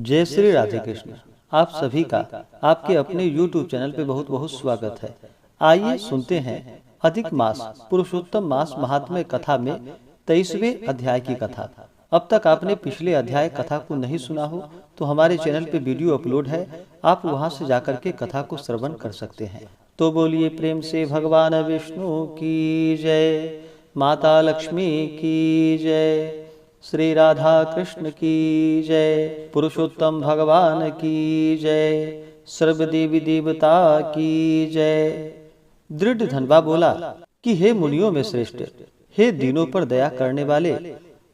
जय श्री राधे कृष्ण। आप सभी का आपके अपने YouTube चैनल पे बहुत बहुत स्वागत है। आइए सुनते हैं अधिक मास पुरुषोत्तम मास महात्म्य कथा में 23वें अध्याय की कथा। अब तक आपने पिछले अध्याय कथा को नहीं सुना हो तो हमारे चैनल पे वीडियो अपलोड है, आप वहां से जाकर के कथा को श्रवण कर सकते हैं। तो बोलिए प्रेम से भगवान विष्णु की जय, माता लक्ष्मी की जय, श्री राधा कृष्ण की जय, पुरुषोत्तम भगवान की जय, सर्वदेवी देवता की जय। दृढ़ धनवा बोला कि हे मुनियों में श्रेष्ठ, हे दीनों पर दया करने वाले,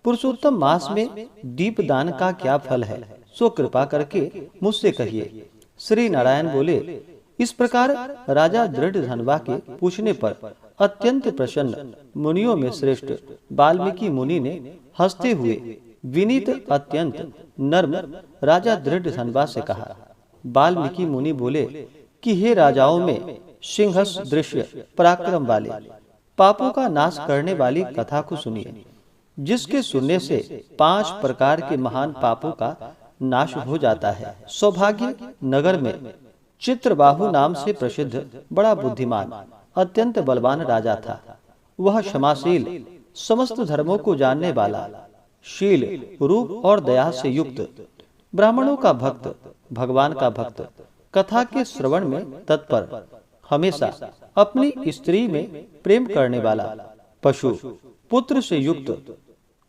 पुरुषोत्तम मास में दीप दान का क्या फल है, सो कृपा करके मुझसे कहिए। श्री नारायण बोले, इस प्रकार राजा दृढ़ धनवा के पूछने पर अत्यंत प्रसन्न मुनियों में श्रेष्ठ वाल्मीकि मुनि ने हंसते हुए विनीत अत्यंत नर्म राजा दृढ़ धनवा से कहा। वाल्मीकि मुनि बोले कि हे राजाओं में सिंहस दृश्य पराक्रम वाले, पापों का नाश करने वाली कथा को सुनिए, जिसके सुनने से 5 प्रकार के महान पापों का नाश हो जाता है। सौभाग्य नगर में चित्रबाहु नाम से प्रसिद्ध बड़ा बुद्धिमान अत्यंत बलवान राजा था। वह क्षमाशील, समस्त धर्मों को जानने वाला, शील, रूप और दया से युक्त, ब्राह्मणों का भक्त, भगवान का भक्त, कथा के श्रवण में तत्पर, हमेशा अपनी स्त्री में प्रेम करने वाला, पशु पुत्र से युक्त,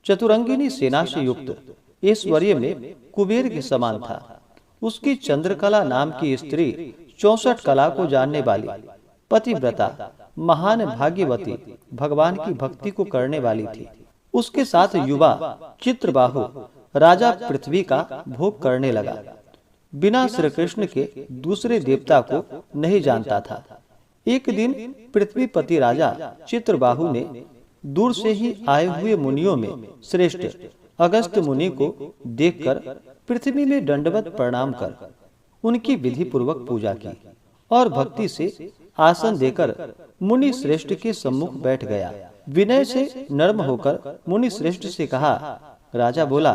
चतुरंगिनी सेना से युक्त, ऐश्वर्य में कुबेर के समान था। उसकी चंद्रकला नाम की स्त्री 64 कला को जानने वाली, पतिव्रता, महान भाग्यवती, भगवान की भक्ति को करने वाली थी। उसके साथ युवा चित्रबाहु राजा पृथ्वी का भोग करने लगा, बिना श्री कृष्ण के दूसरे देवता को नहीं जानता था। एक दिन पृथ्वीपति राजा चित्रबाहु ने दूर से ही आए हुए मुनियों में श्रेष्ठ अगस्त्य मुनि को देखकर पृथ्वी में दंडवत प्रणाम कर उनकी विधि पूर्वक पूजा की और भक्ति से आसन देकर मुनि श्रेष्ठ के सम्मुख बैठ गया। विनय से नर्म होकर मुनि श्रेष्ठ से कहा। राजा बोला,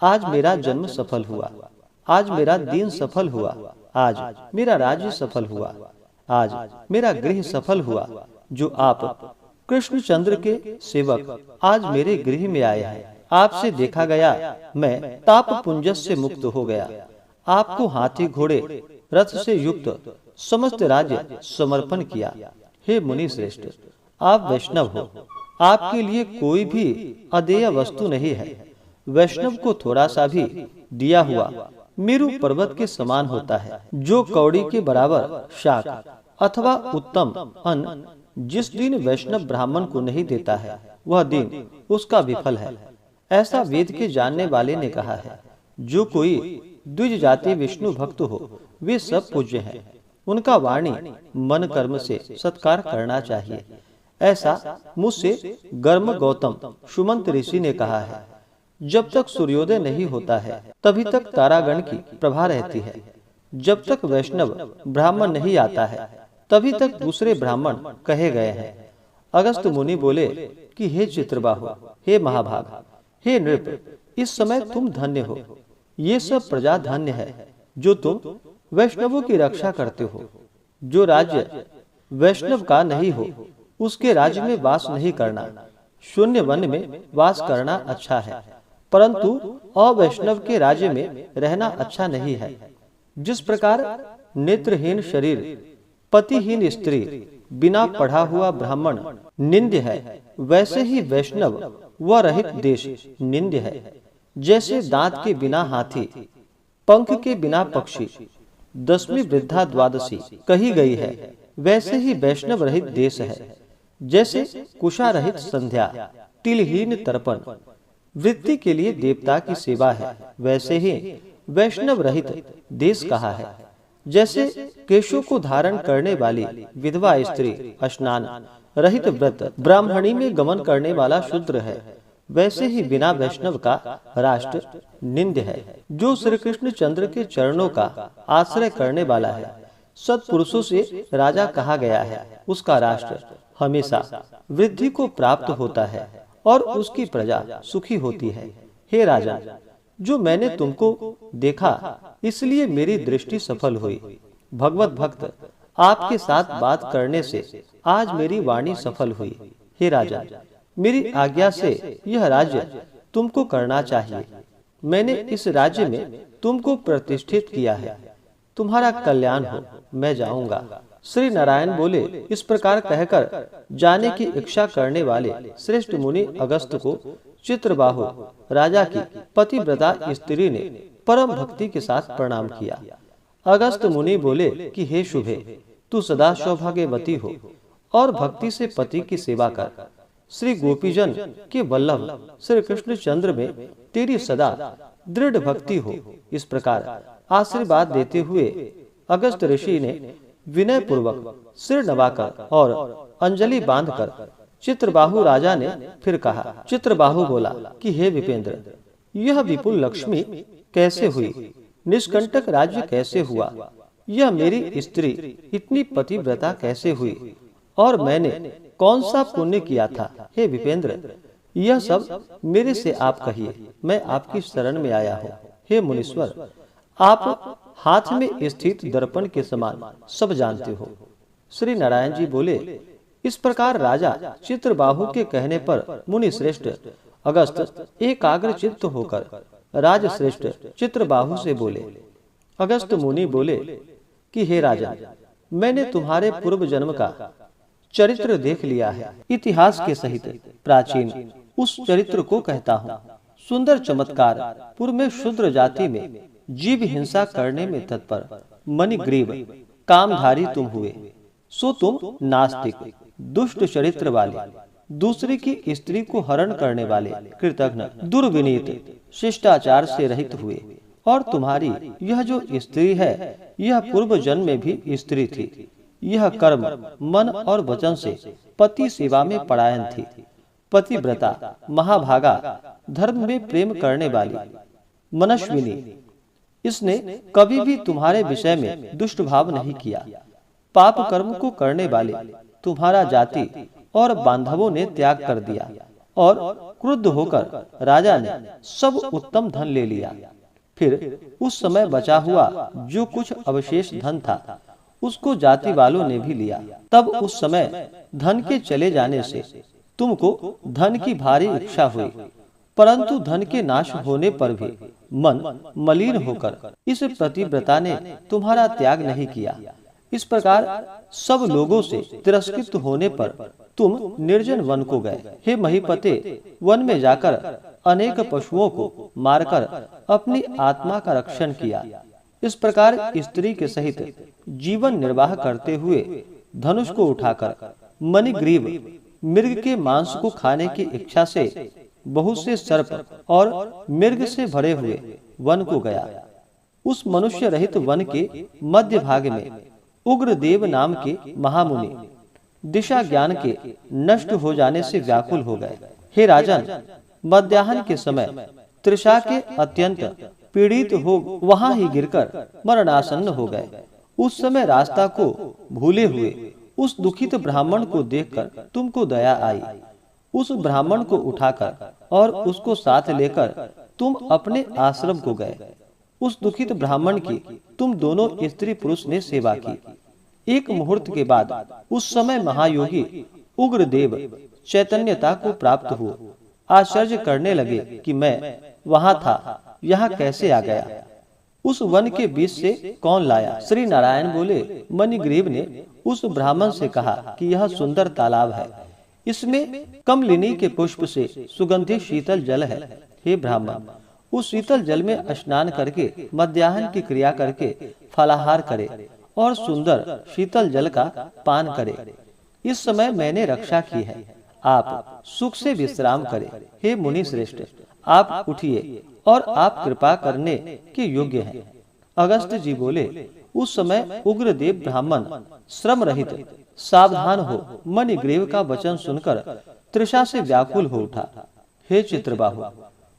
आज मेरा जन्म सफल हुआ, आज मेरा दीन सफल हुआ, आज मेरा राज्य सफल हुआ, आज मेरा गृह सफल हुआ। जो आप कृष्णचंद्र के सेवक आज मेरे गृह में आए हैं, आपसे देखा गया मैं ताप पुंजस से मुक्त हो गया। आपको हाथी घोड़े रथ से युक्त समस्त राज्य समर्पण किया। हे मुनि श्रेष्ठ, आप वैष्णव हो, आपके लिए कोई भी अदेय वस्तु नहीं है। वैष्णव को थोड़ा सा भी दिया हुआ मेरु पर्वत के समान होता है। जो कौड़ी के बराबर शाक अथवा उत्तम अन्न जिस दिन वैष्णव ब्राह्मण को नहीं देता है, वह दिन उसका विफल है, ऐसा वेद के जानने वाले ने कहा है। जो कोई द्विज जाति विष्णु भक्त हो, वे सब पूज्य हैं, उनका वाणी मन कर्म से सत्कार करना चाहिए, ऐसा मुझसे गर्म गौतम सुमंत ऋषि ने कहा है। जब तक सूर्योदय नहीं होता है तभी तक तारागण की प्रभा रहती है। जब तक वैष्णव ब्राह्मण नहीं आता है तभी तक दूसरे ब्राह्मण कहे गए हैं। अगस्त्य मुनि बोले कि हे चित्रबाहु, हे महाभाग, हे नृप, इस समय तुम धन्य हो। ये सब प्रजा धन्य है जो तुम वैष्णवों की रक्षा करते हो। जो राज्य वैष्णव का नहीं हो, उसके राज्य में वास नहीं करना, शून्य वन में वास करना अच्छा है, परंतु अवैष्णव के राज्य में रहना अच्छा नहीं है। जिस प्रकार नेत्रहीन शरीर, पतिहीन स्त्री, बिना पढ़ा हुआ ब्राह्मण निंद्य है, वैसे ही वैष्णव व रहित देश निंद्य है। जैसे दांत के बिना हाथी, पंख के बिना पक्षी, 10वीं वृद्धा द्वादशी कही गई है, वैसे ही वैष्णव रहित देश है। जैसे कुशा रहित संध्या, तिलहीन तर्पण वृत्ति के लिए देवता की सेवा है, वैसे ही वैष्णव रहित देश कहा है। जैसे केशों को धारण करने वाली विधवा स्त्री स्नान रहित व्रत ब्राह्मणी में गमन करने वाला शूद्र है, वैसे ही बिना वैष्णव का राष्ट्र निंद्य है। जो श्री कृष्ण चंद्र के चरणों का आश्रय करने वाला है, सत्पुरुषों से राजा कहा गया है, उसका राष्ट्र हमेशा वृद्धि को प्राप्त होता है और उसकी प्रजा सुखी होती है। हे राजा, जो मैंने तुमको देखा, इसलिए मेरी दृष्टि सफल हुई। भगवत भक्त, आपके साथ बात करने से आज मेरी वाणी सफल हुई। हे राजन, मेरी आज्ञा से यह राज्य तुमको करना चाहिए। मैंने इस राज्य में तुमको प्रतिष्ठित किया है। तुम्हारा कल्याण हो, मैं जाऊंगा। श्री नारायण बोले, इस प्रकार कहकर जाने की इच्छा करने वाले श्रेष्ठ मुनि अगस्त को चित्रबाहु राजा की पतिव्रता स्त्री ने परम भक्ति के साथ प्रणाम किया। अगस्त मुनि बोले कि हे शुभे, तू सदा सौभाग्यवती हो और भक्ति से पति की सेवा कर। श्री गोपीजन के वल्लभ श्री कृष्णचंद्र में तेरी सदा दृढ़ भक्ति हो। इस प्रकार आशीर्वाद देते हुए अगस्त ऋषि ने विनय पूर्वक सिर नवाकर और अंजलि बांधकर चित्रबाहु राजा ने फिर कहा। चित्रबाहु बोला कि हे विपेंद्र, यह विपुल लक्ष्मी कैसे हुई? निष्कंटक राज्य कैसे हुआ? यह मेरी स्त्री इतनी पतिव्रता कैसे हुई? और मैंने कौन सा पुण्य किया था? हे विपेंद्र, यह सब मेरे से आप कहिए, मैं आपकी शरण में आया हूँ। हे मुनीश्वर, आप हाथ में स्थित दर्पण के समान सब जानते हो। श्री नारायण जी बोले, इस प्रकार राजा चित्रबाहु के कहने पर मुनि श्रेष्ठ अगस्त एकाग्र चित्त होकर राजश्रेष्ठ चित्रबाहु से बोले। अगस्त मुनि बोले कि हे राजा, मैंने तुम्हारे पूर्व जन्म का चरित्र देख लिया है। इतिहास के सहित प्राचीन उस चरित्र को कहता हूँ। सुंदर चमत्कार पूर्व में शूद्र जाति में जीव हिंसा करने में तत्पर मणिग्रीव कामधारी तुम हुए। सो तुम नास्तिक, दुष्ट चरित्र वाले, दूसरे की स्त्री को हरण करने वाले, कृतघ्न, दुर्विनीत, शिष्टाचार से रहित हुए। और तुम्हारी यह जो स्त्री है, यह पूर्व जन्म में भी स्त्री थी। यह कर्म मन और वचन से पति सेवा में परायण थी। पतिव्रता, महाभागा, धर्म में प्रेम करने वाली, मनस्विनी। इसने कभी भी तुम्हारे विषय में दुष्ट भाव नहीं किया। पाप कर्म को करने वाले तुम्हारा जाति और बांधवों ने त्याग कर दिया और क्रुद्ध होकर राजा ने सब उत्तम धन ले लिया। फिर उस समय बचा हुआ जो कुछ अवशेष धन था, उसको जाति वालों ने भी लिया। तब उस समय धन के चले जाने से तुमको धन की भारी इच्छा हुई, परंतु धन के नाश होने पर भी मन मलिन होकर इस पतिव्रता ने तुम्हारा त्याग नहीं किया। इस प्रकार सब लोगों से तिरस्कृत होने पर तुम निर्जन वन को गए। हे महीपते, वन में जाकर अनेक पशुओं को मारकर अपनी आत्मा का रक्षण किया। इस प्रकार स्त्री के सहित जीवन निर्वाह करते हुए धनुष को उठाकर मणिग्रीव मृग के मांस को खाने की इच्छा से बहुत से सर्प और मृग से भरे हुए वन को गया। उस मनुष्य रहित वन के मध्य भाग में उग्र देव नाम के महामुनि दिशा ज्ञान के नष्ट हो जाने से व्याकुल हो गए। हे राजन, मध्याह्न के समय तृषा के अत्यंत पीड़ित हो वहां ही गिरकर मरणासन्न हो गए। उस समय रास्ता को भूले हुए उस दुखित ब्राह्मण को देखकर तुमको दया आई। उस ब्राह्मण को उठाकर और उसको साथ लेकर तुम अपने आश्रम को गए। उस दुखित ब्राह्मण की तुम दोनों स्त्री पुरुष ने सेवा की। एक मुहूर्त के बाद उस समय महायोगी उग्र देव चैतन्यता को प्राप्त हुए। आश्चर्य करने लगे कि मैं वहां था, यहाँ कैसे आ गया? उस वन के बीच से कौन लाया? श्री नारायण बोले, मणिग्रीव ने उस ब्राह्मण से कहा कि यह सुंदर तालाब है, इसमें कमलिनी के पुष्प से सुगंधित शीतल जल है। हे ब्राह्मण, उस शीतल जल में स्नान करके मध्याह्न की क्रिया करके फलाहार करे और सुंदर शीतल जल का पान करे। इस समय मैंने रक्षा की है, आप सुख से विश्राम करें। हे मुनि श्रेष्ठ, आप उठिए और आप कृपा करने के योग्य हैं। अगस्त जी बोले, उस समय उग्रदेव ब्राह्मण श्रम रहित सावधान हो मणिग्रीव का वचन सुनकर तृषा से व्याकुल हो उठा। हे चित्रबाहु,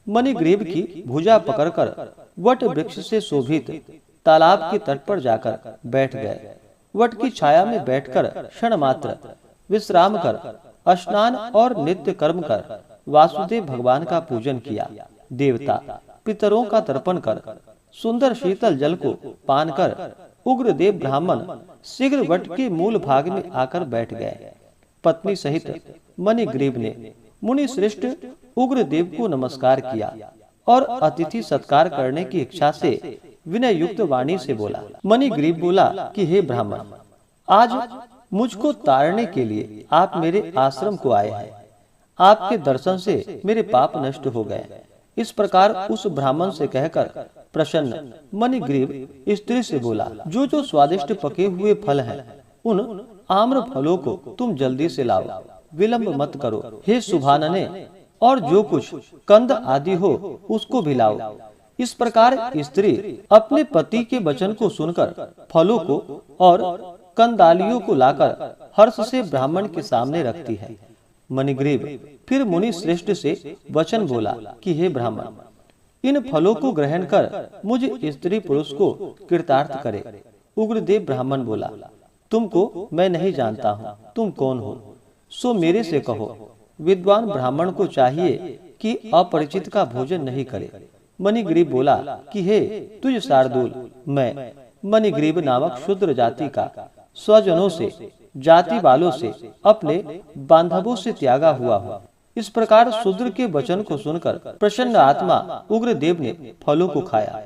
मणिग्रीव की भुजा पकड़कर वट वृक्ष से शोभित तालाब के तट पर जाकर बैठ गए। वट की छाया में बैठकर क्षण मात्र विश्राम कर स्नान और नित्य कर्म कर वासुदेव भगवान का पूजन किया। देवता पितरों का तर्पण कर सुंदर शीतल जल को पान कर उग्रदेव ब्राह्मण शीघ्र वट के मूल भाग में आकर बैठ गए। पत्नी सहित मणिग्रीव ने मुनि श्रेष्ठ उग्रदेव को नमस्कार किया और अतिथि सत्कार करने की इच्छा से विनय युक्त वाणी से बोला। मणिग्रीव बोला कि हे ब्राह्मण, आज मुझको तारने के लिए आप मेरे आश्रम को आए हैं। आपके दर्शन से मेरे पाप नष्ट हो गए। इस प्रकार उस ब्राह्मण से कहकर प्रसन्न मणिग्रीव स्त्री से बोला, जो जो स्वादिष्ट पके हुए फल हैं, उन आम्र फलों को तुम जल्दी से लाओ, विलंब मत करो। हे सुभानने, और जो कुछ कंद आदि हो उसको भी लाओ। इस प्रकार स्त्री अपने पति के वचन को सुनकर फलों को और कंदालियों को लाकर हर्ष से ब्राह्मण के सामने रखती है। मणिग्रीव फिर मुनि श्रेष्ठ से वचन बोला कि हे ब्राह्मण, इन फलों को ग्रहण कर मुझे स्त्री पुरुष को कृतार्थ करे। उग्रदेव ब्राह्मण बोला, तुमको मैं नहीं जानता हूँ, तुम कौन हो, सो मेरे से कहो। विद्वान ब्राह्मण को चाहिए कि अपरिचित का भोजन नहीं करे। मणिग्रीव बोला कि हे तुझ शार्दूल, मैं मणिग्रीव नामक शूद्र जाति का स्वजनों से, जाति वालों से, अपने बांधवों से त्यागा हुआ हूँ। इस प्रकार शूद्र के वचन को सुनकर प्रसन्न आत्मा उग्रदेव ने फलों को खाया,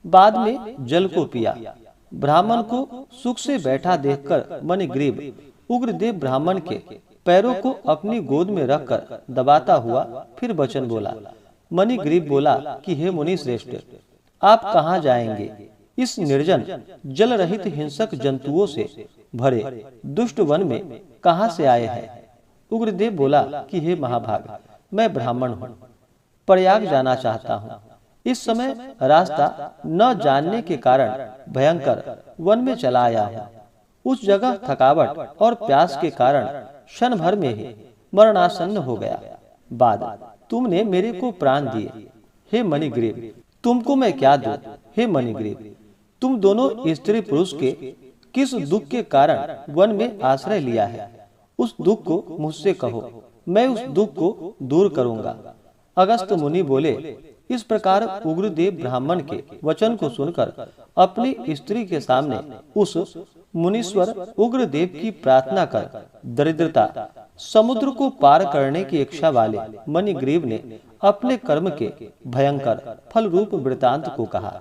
बाद में जल को पिया। ब्राह्मण को सुख से बैठा देखकर मणिग्रीव उग्रदेव ब्राह्मण के पैरों को अपनी गोद में रखकर दबाता हुआ फिर वचन बोला। मणिग्रीव बोला कि हे मुनि श्रेष्ठ, आप कहाँ जाएंगे? इस निर्जन जल रहित हिंसक जंतुओं से भरे दुष्ट वन में कहाँ से आए हैं? उग्रदेव बोला कि हे महाभाग, मैं ब्राह्मण हूँ, प्रयाग जाना चाहता हूँ। इस समय रास्ता न जानने के कारण भयंकर वन में चला आया हूँ। उस जगह थकावट और प्यास के कारण क्षण भर में ही मरणासन्न हो गया। बाद तुमने मेरे को प्राण दिए। हे मणिग्रीव, तुमको मैं क्या दूं? हे मणिग्रीव, तुम दोनों स्त्री पुरुष के किस दुख के कारण वन में आश्रय लिया है? उस दुख को मुझसे कहो, मैं उस दुख को दूर करूंगा। अगस्त मुनि बोले, इस प्रकार उग्रदेव ब्राह्मण के वचन को सुनकर अपनी स्त्री के सामने उस मुनीश्वर उग्रदेव की प्रार्थना कर दरिद्रता समुद्र को पार करने की इच्छा वाले मणिग्रीव ने अपने कर्म के भयंकर फल रूप वृतांत को कहा।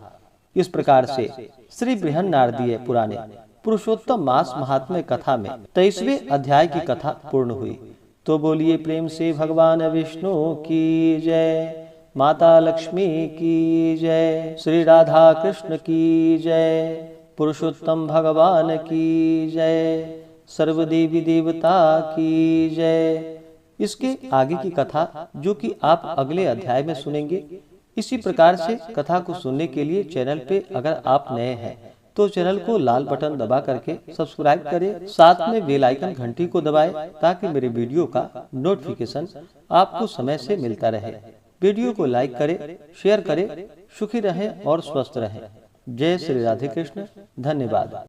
इस प्रकार से श्री बृहन्नारदीय पुराणे पुरुषोत्तम मास महात्म्य कथा में 23वें अध्याय की कथा पूर्ण हुई। तो बोलिए प्रेम से भगवान विष्णु की जय, माता लक्ष्मी की जय, श्री राधा कृष्ण की जय, पुरुषोत्तम भगवान की जय, सर्वदेवी देवता की जय। इसके आगे की कथा जो कि आप अगले अध्याय में सुनेंगे। इसी प्रकार से कथा को सुनने के लिए चैनल पे अगर आप नए हैं तो चैनल को लाल बटन दबा करके सब्सक्राइब करें, साथ में बेल आइकन घंटी को दबाएं ताकि मेरे वीडियो का नोटिफिकेशन आपको समय से मिलता रहे। वीडियो को लाइक करें, शेयर करें। सुखी रहें और स्वस्थ रहें। जय श्री राधे कृष्ण। धन्यवाद।